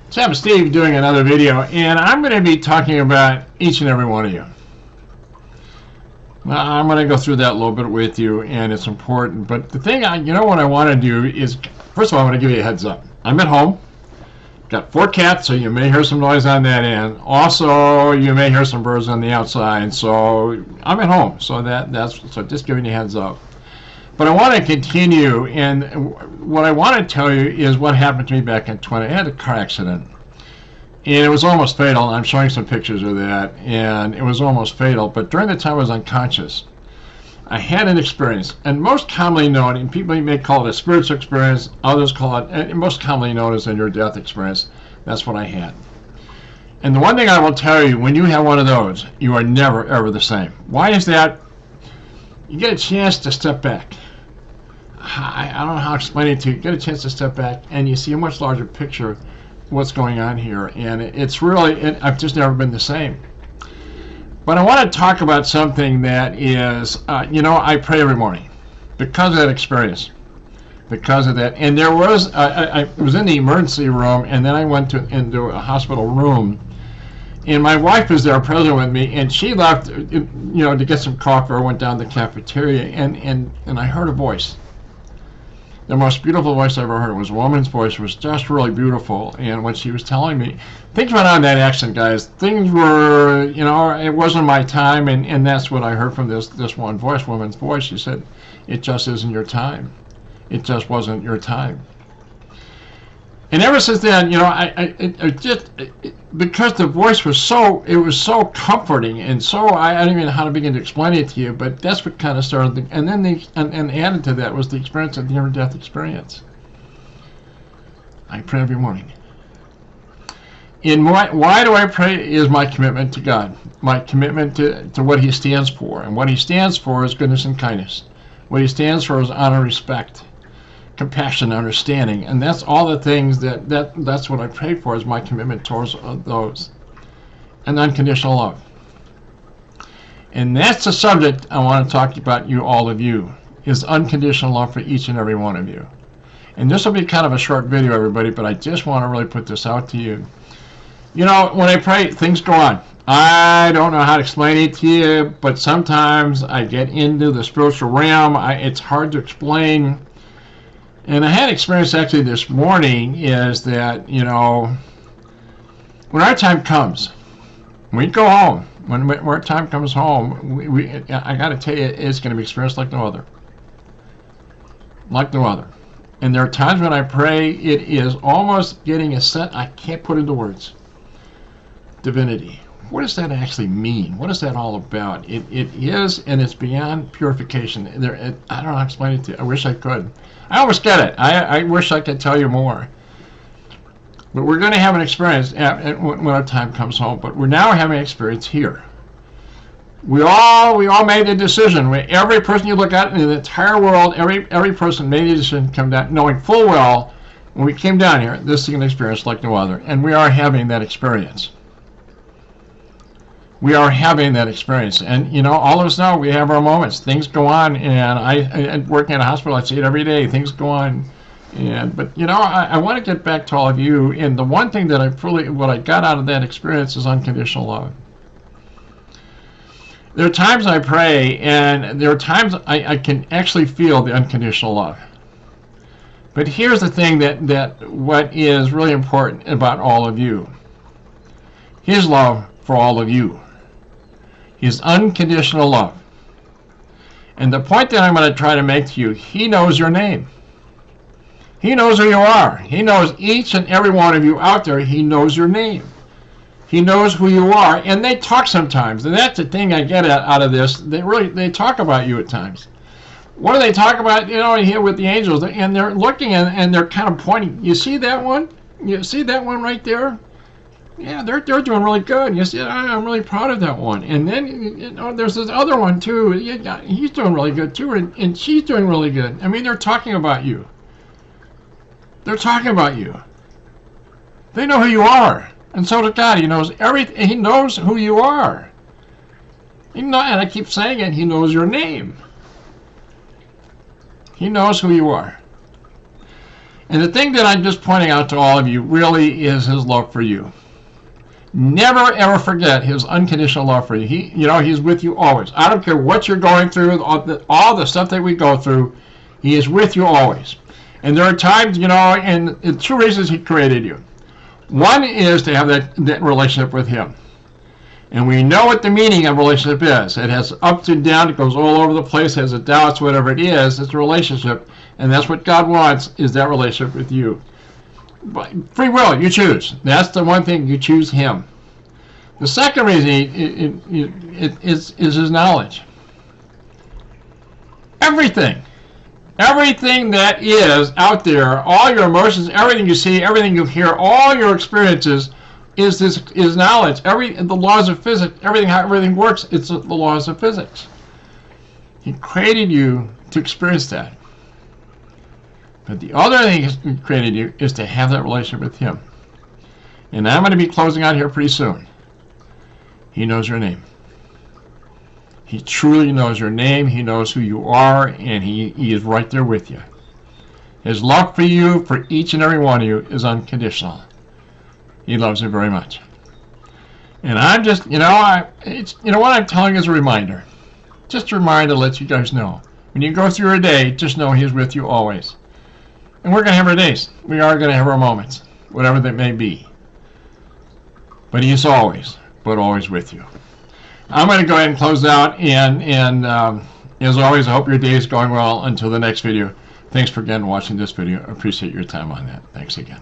So I'm Steve doing another video, and I'm going to be talking about each and every one of you. Now, I'm going to go through that a little bit with you, and it's important. But the thing, what I want to do is, first of all, I want to give you a heads up. I'm at home. Got 4 cats, so you may hear some noise on that end. Also, you may hear some birds on the outside. So I'm at home, so so just giving you a heads up. But I want to continue, and what I want to tell you is what happened to me back in 20. I had a car accident, and it was almost fatal. I'm showing some pictures of that, and it was almost fatal. But during the time I was unconscious, I had an experience, and most commonly known, and people may call it a spiritual experience, others call it, and most commonly known as a near-death experience. That's what I had. And the one thing I will tell you, when you have one of those, you are never, ever the same. Why is that? You get a chance to step back. I don't know how to explain it to you. You get a chance to step back, and you see a much larger picture of what's going on here. And it's really, I've just never been the same. But I want to talk about something that is, I pray every morning because of that experience, because of that. And there was, I was in the emergency room, and then I went into a hospital room, and my wife was there present with me, and she left, to get some coffee, or went down to the cafeteria, and I heard a voice. The most beautiful voice I ever heard was a woman's voice. It was just really beautiful. And when she was telling me, things went on in that accident, guys. Things were, it wasn't my time, and that's what I heard from this one voice, woman's voice. She said, it just isn't your time. It just wasn't your time. And ever since then, because the voice was so comforting, and so I don't even know how to begin to explain it to you, but that's what kind of started. And then and added to that was the experience of the near-death experience. I pray every morning. Why do I pray? Is my commitment to God, my commitment to what He stands for, and what He stands for is goodness and kindness. What He stands for is honor, respect, compassion, understanding, and that's all the things that's what I pray for, is my commitment towards those, and unconditional love. And that's the subject I want to talk about, all of you, is unconditional love for each and every one of you. And this will be kind of a short video, everybody, but I just want to really put this out to you. When I pray, things go on. I don't know how to explain it to you, but sometimes I get into the spiritual realm. It's hard to explain. And I had experience actually this morning, is that, when our time comes, we go home, when our time comes home, I got to tell you, it's going to be experienced like no other. Like no other. And there are times when I pray, it is almost getting a sense, I can't put into words. Divinity. What does that actually mean? What is that all about? It is, and it's beyond purification. I don't know how to explain it to you. I wish I could. I almost get it. I wish I could tell you more. But we're going to have an experience when our time comes home. But we're now having an experience here. We all made the decision. Every person you look at in the entire world, every person made the decision to come down, knowing full well when we came down here, this is an experience like no other. And we are having that experience. We are having that experience, and all of us know we have our moments. Things go on, and I working at a hospital, I see it every day. Things go on, but I want to get back to all of you. And the one thing that what I got out of that experience is unconditional love. There are times I pray, and there are times I can actually feel the unconditional love. But here's the thing that what is really important about all of you: His love for all of you. His unconditional love. And the point that I'm going to try to make to you, He knows your name. He knows who you are. He knows each and every one of you out there. He knows your name. He knows who you are. And they talk sometimes. And that's the thing I get out of this. They talk about you at times. What do they talk about, here with the angels? And they're looking and they're kind of pointing. You see that one? You see that one right there? Yeah, they're doing really good. You see, I'm really proud of that one. And then there's this other one too. Yeah, he's doing really good too, and she's doing really good. I mean, they're talking about you. They're talking about you. They know who you are, and so does God. He knows everything. He knows who you are. And I keep saying it. He knows your name. He knows who you are. And the thing that I'm just pointing out to all of you really is his love for you. Never ever forget his unconditional love for you. He's with you always. I don't care what you're going through, all the stuff that we go through, he is with you always. And there are times, and the two reasons he created you. One is to have that relationship with him. And we know what the meaning of relationship is. It has ups and downs. It goes all over the place, has its doubts, whatever it is. It's a relationship. And that's what God wants, is that relationship with you. But free will, you choose. That's the one thing, you choose him. The second reason is his knowledge. Everything that is out there, all your emotions, everything you see, everything you hear, all your experiences, is knowledge. The laws of physics, how everything works, it's the laws of physics. He created you to experience that. But the other thing he created you is to have that relationship with him. And I'm going to be closing out here pretty soon. He knows your name. He truly knows your name. He knows who you are, and he is right there with you. His love for you, for each and every one of you, is unconditional. He loves you very much. And I'm just, what I'm telling you is a reminder. Just a reminder to let you guys know. When you go through your day, just know he's with you always. And we're going to have our days. We are going to have our moments, whatever that may be. But he is always with you. I'm going to go ahead and close out. And as always, I hope your day is going well. Until the next video, thanks for again watching this video. I appreciate your time on that. Thanks again.